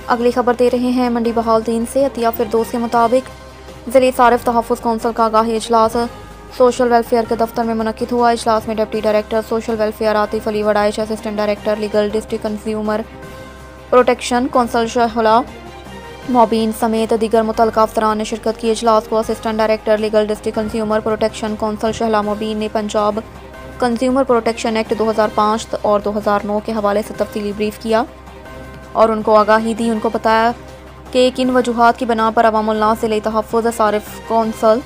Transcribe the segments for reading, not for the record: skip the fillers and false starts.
अगली खबर दे रहे हैं मंडी बहाउद्दीन से। अतिया फिरदौस के मुताबिक ज़िले सारिफ तहफ़्फ़ुज़ कौंसिल का आगाही इजलास सोशल वेलफेयर के दफ्तर में मुनक्किद हुआ। इजलास में deputy director social welfare Atif Ali Wadaich, assistant director legal district consumer protection council Shahla Mobeen समेत दीगर मुतल्लिक़ अफसरान ने शिरकत की। इजलास को assistant director legal district consumer protection council Shahla Mobeen ने पंजाब कंज्यूमर प्रोटेक्शन एक्ट 2005 और 2009 के हवाले से तफसीली ब्रीफ किया और उनको आगाही दी। उनको बताया कि किन वजूहात की बिना पर अवामुन्नास ज़िले तहफ़्फ़ुज़ सारिफ कौंसल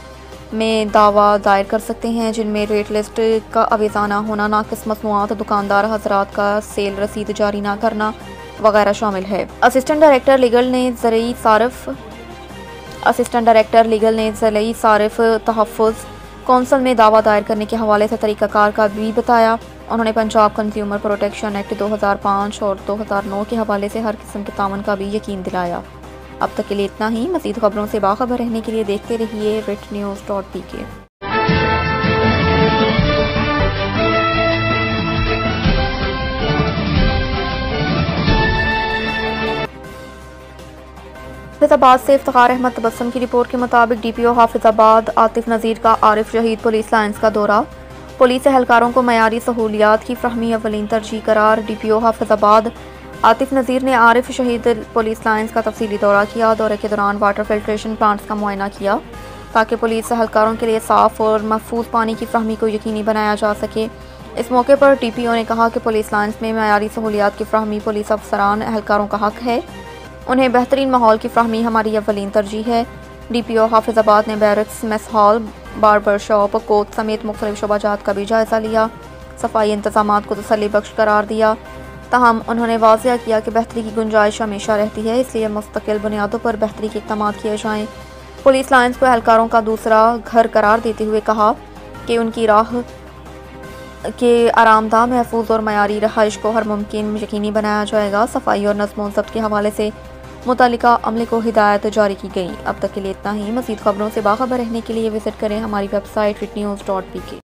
में दावा दायर कर सकते हैं, जिनमें रेट लिस्ट का अवेज़ा ना होना, नाक़िस मसनूआत, दुकानदार हज़रात का सेल रसीद जारी ना करना वगैरह शामिल है। असिस्टेंट डायरेक्टर लीगल ने ज़िले सारिफ तहफ़्फ़ुज़ कौंसल में दावा दायर करने के हवाले से तरीक़ाकार का भी बताया। उन्होंने पंजाब कंज्यूमर प्रोटेक्शन एक्ट 2005 और 2009 के हवाले से हर किस्म के तामन का भी यकीन दिलाया। अब तक के लिए इतना ही। मज़ीद खबरों से बाखबर रहने के लिए देखते रहिए RITnews.pk। हाफिज़ाबाद से इफ्तिखार अहमद तबस्सुम की रिपोर्ट के मुताबिक DPO हाफिज़ाबाद आतिफ नज़ीर का आरिफ शहीद पुलिस लाइन्स का दौरा। पुलिस एहलकारों को मयारी सहूलियात की फ़राहमी अव्वलीन तरजीह करार। DPO हाफिज़ाबाद आतिफ नज़ीर ने आरिफ शहीद पुलिस लाइन्स का तफसीली दौरा किया। दौरे के दौरान वाटर फिल्ट्रेशन प्लांट्स का मुआयना किया ताकि पुलिस एहलकारों के लिए साफ़ और महफूज पानी की फ़राहमी को यकीनी बनाया जा सके। इस मौके पर DPO ने कहा कि पुलिस लाइन्स में मयारी सहूलियात की फ़राहमी पुलिस अफसरान एहलकारों का हक है। उन्हें बेहतरीन माहौल की फ़राहमी हमारी अव्वलीन तरजीह है। DPO हाफिज़ाबाद ने barracks, mess hall, barber shop, coach समेत मुख्तलिफ शोबाजात का भी जायज़ा लिया। सफाई इंतज़ामात को तसल्ली बख्श करार दिया। ताहम उन्होंने वाज़िया किया कि बेहतरी की गुंजाइश हमेशा रहती है, इसलिए मुस्तकिल बुनियादों पर बेहतरी के इक़दाम किए जाएँ। पुलिस लाइन्स को एहलकारों का दूसरा घर करार देते हुए कहा कि उनकी राह के आरामदा, महफूज और मयारी रहाइश को हर मुमकिन यकीनी बनाया जाएगा। सफाई और नज़्म व ज़ब्त के हवाले से मुतल्लिका अमले को हिदायत जारी की गई। अब तक के लिए इतना ही। मज़ीद खबरों से बाखबर रहने के लिए विजिट करें हमारी वेबसाइट RITnews.pk।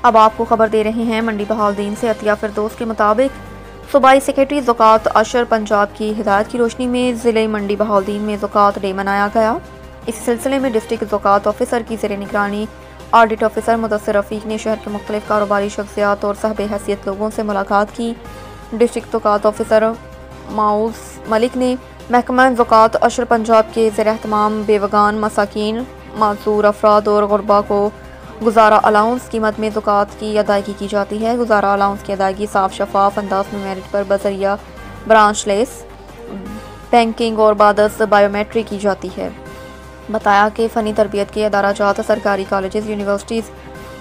अब आपको खबर दे रहे हैं मंडी बहाउद्दीन से। अतिया फिरदौस के मुताबिक सूबाई सेक्रेटरी ज़कात अशर पंजाब की हिदायत की रोशनी में ज़िले मंडी बहाउद्दीन में ज़कात डे मनाया गया। इस सिलसिले में डिस्ट्रिक्ट ज़कात ऑफिसर की ज़ेर निगरानी ऑडिट ऑफिसर मुदस्सिर रफ़ीक ने शहर के मुख्तलिफ कारोबारी शख्सियात और साहिब हैसियत लोगों से मुलाकात की। डिस्ट्रिक्ट ज़कात ऑफिसर माउस मलिक ने महकमा ज़कात अशर पंजाब के ज़ेर एहतमाम बेवगान, मसाकीन, माजूर अफराद और गुरबा को गुजारा अलाउंस कीमत में ज़कात की अदायगी की जाती है। गुजारा अलाउंस की अदायगी साफ शफाफ अंदाज में मेरिट पर बजरिया ब्रांचलेस बैंकिंग और बादस बायोमेट्रिक की जाती है। बताया कि फ़नी तरबियत के अदाराजात, सरकारी कॉलेजेस, यूनिवर्सिटीज़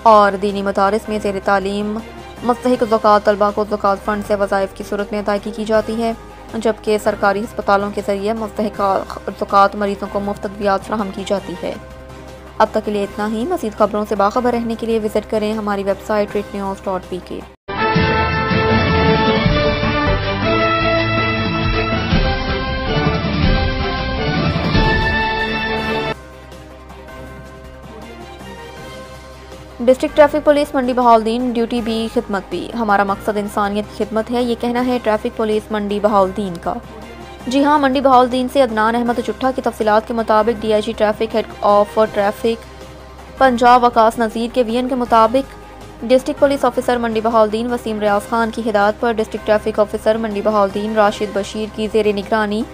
और दीनी मदारिस में ज़ेर तालीम मुस्तहिक ज़कात तलबा को ज़कात फ़ंड से वज़ाइफ की सूरत में अदायगी की जाती है, जबकि सरकारी अस्पतालों के ज़रिए मुस्तहिक ज़कात मरीज़ों को मुफ्त अद्वियात फ़राहम की जाती है। अब तक के लिए इतना ही। मज़ीद खबरों से बाखबर रहने के लिए विजिट करें हमारी website RITnews.pk। District traffic police Mandi Bahauddin, duty भी खिदमत भी। हमारा मकसद इंसानियत की खिदमत है, ये कहना है ट्रैफिक पुलिस मंडी बहाउद्दीन का। जी हाँ, मंडी बहाउद्दीन से अदनान अहमद चुट्ठा की तफसीलात के मुताबिक DIG traffic head of traffic Punjab Waqas Nazir के VN के मुताबिक district police officer Mandi Bahauddin Waseem Riaz Khan की हिदायत पर district traffic officer Mandi Bahauddin Rashid Bashir की ज़ेर निगरानी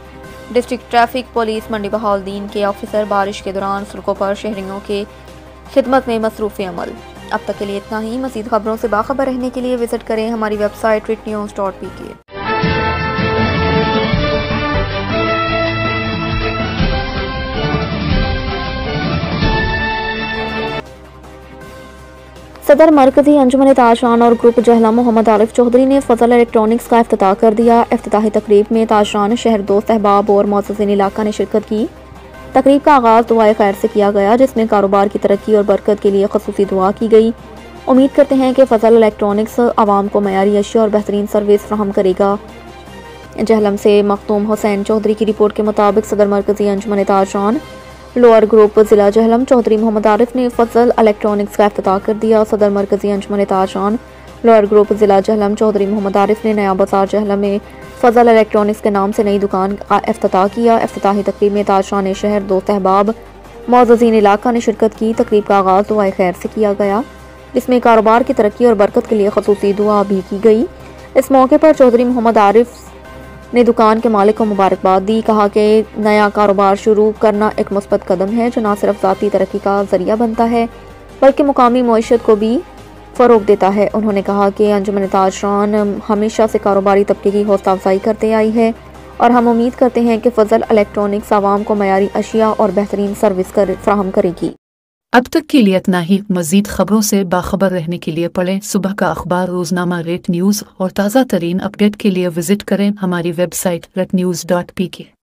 district traffic police Mandi Bahauddin के ऑफिसर बारिश के दौरान सड़कों पर शहरियों के खिदमत में मसरूफ़ अमल। अब तक के लिए इतना ही। मज़ीद खबरों से बाखबर रहने के लिए विजिट करें हमारी वेबसाइट RITnews.pk। सदर मरकजी अंजुमन ताजरान और ग्रुप जहला मोहम्मद आरिफ चौधरी ने फजल इलेक्ट्रॉनिक्स का इफ्तिताह कर दिया। इफ्तिताही तकरीब में ताजरान शहर दोस्त अहबाब और मोअज़्ज़िज़ीन इलाका ने शिरकत की। तकरीब का आगाज़ दुआए खैर से किया गया, जिसमें कारोबार की तरक्की और बरकत के लिए ख़ुसूसी दुआ की गई। उम्मीद करते हैं कि फजल इलेक्ट्रॉनिक्स आवाम को मयारी अशिया और बेहतरीन सर्विस फ्राहम करेगा। जहलम से मखदूम हुसैन चौधरी की रिपोर्ट के मुताबिक सदर मरकजी अंजुमन ताजरान लोअर ग्रुप जिला जहलम चौधरी मोहम्मद आरिफ ने फजल इलेक्ट्रॉनिक्स का इफ्तिताह कर दिया। सदर मरकजी अंजुमन ताजरान लोअर ग्रुप जिला जहलम चौधरी मोहम्मद आरिफ ने नया बाजार जहलम में फजल इलेक्ट्रॉनिक्स के नाम से नई दुकान का इफ्तिताह किया। इफ्तिताही तकरीब में ताजरान शहर दोस्त अहबाब मौजूदीन इलाका ने शिरकत की। तकरीब का आगाज़ दुआए खैर से किया गया, जिसमें कारोबार की तरक्की और बरकत के लिए खसूसी दुआ भी की गई। इस मौके पर चौधरी मोहम्मद आरिफ ने दुकान के मालिक को मुबारकबाद दी। कहा कि नया कारोबार शुरू करना एक मुस्बत कदम है जो न सिर्फ ज़ाती तरक्की का जरिया बनता है बल्कि मुकामी मईशत को भी फ़रोग देता है। उन्होंने कहा कि अंजुमन ताजरान हमेशा से कारोबारी तबके की हौसला अफजाई करते आई है और हम उम्मीद करते हैं कि फजल इलेक्ट्रॉनिक्स आवाम को मयारी अशिया और बेहतरीन सर्विस फराहम करेगी। अब तक के लिए इतना ही। मज़ीद खबरों से बाखबर रहने के लिए पढ़ें सुबह का अखबार, रोजनामा रेट न्यूज़ और ताज़ा तरीन अपडेट के लिए विजिट करें हमारी वेबसाइट retnews.pk।